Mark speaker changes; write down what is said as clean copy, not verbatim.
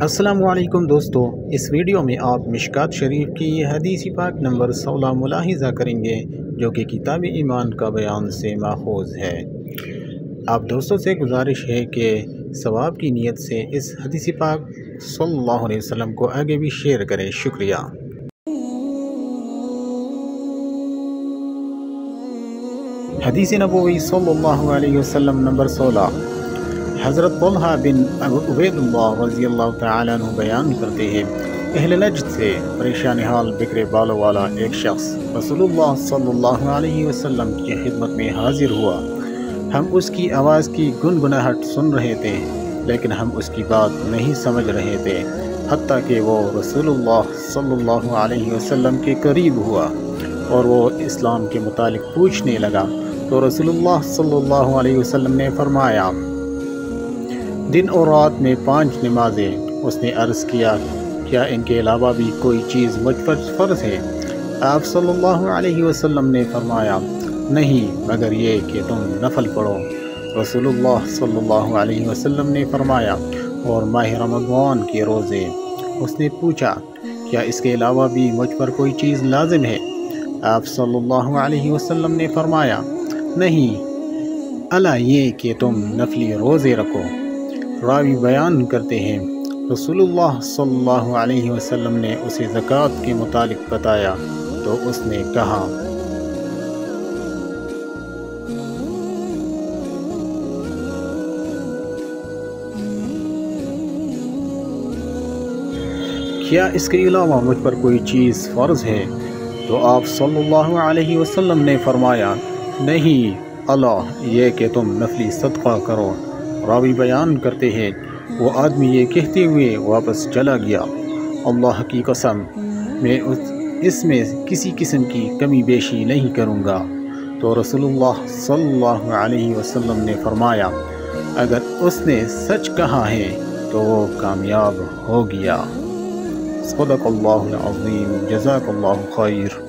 Speaker 1: السلام علیکم دوستو، اس ویڈیو میں آپ مشکات شریف کی حدیث پاک نمبر 16 ملاحظہ کریں گے جو کہ کتاب ایمان کا بیان سے ماخوذ ہے۔ آپ دوستوں سے گزارش ہے کہ ثواب کی نیت سے اس حدیث پاک صلی اللہ علیہ وسلم کو آگے بھی شیئر کریں۔ شکریہ۔ حدیث نبوی صلی اللہ علیہ وسلم نمبر 16۔ حضرت طلحہ بن عبید اللہ رضی اللہ تعالیٰ عنہ بیان کرتے ہیں، اہل نجد سے پریشان حال بکرے بالوں والا ایک شخص رسول اللہ صلی اللہ علیہ وسلم کی خدمت میں حاضر ہوا۔ ہم اس کی آواز کی گنگناہٹ سن رہے تھے لیکن ہم اس کی بات نہیں سمجھ رہے تھے، حتیٰ کہ وہ رسول اللہ صلی اللہ علیہ وسلم کے قریب ہوا اور وہ اسلام کے متعلق پوچھنے لگا تو رسول اللہ صلی اللہ علیہ وسلم نے فرمایا، دن اور رات میں 5 نمازیں۔ اس نے عرض کیا، کیا ان کے علاوہ بھی کوئی چیز مجھ پر فرض ہے؟ آپ صلی اللہ علیہ وسلم نے فرمایا، نہیں مگر یہ کہ تم نفل پڑھو۔ رسول اللہ صلی اللہ علیہ وسلم نے فرمایا، اور ماہ رمضان کے روزے۔ اس نے پوچھا، کیا اس کے علاوہ بھی مجھ پر کوئی چیز لازم ہے؟ آپ صلی اللہ علیہ وسلم نے فرمایا، نہیں الا یہ کہ تم نفلی روزے رکھو۔ راوی بیان کرتے ہیں، رسول اللہ صلی اللہ علیہ وسلم نے اسے زکوٰۃ کے متعلق بتایا تو اس نے کہا، کیا اس کے علاوہ مجھ پر کوئی چیز فرض ہے؟ تو آپ صلی اللہ علیہ وسلم نے فرمایا، نہیں الا یہ کہ تم نفلی صدقہ کرو۔ راوی بیان کرتے ہیں، وہ آدمی یہ کہتے ہوئے واپس چلا گیا، اللہ کی قسم میں اس میں کسی قسم کی کمی بیشی نہیں کروں گا۔ تو رسول اللہ صلی اللہ علیہ وسلم نے فرمایا، اگر اس نے سچ کہا ہے تو وہ کامیاب ہو گیا۔ صدق اللہ العظیم، جزاک اللہ خیر۔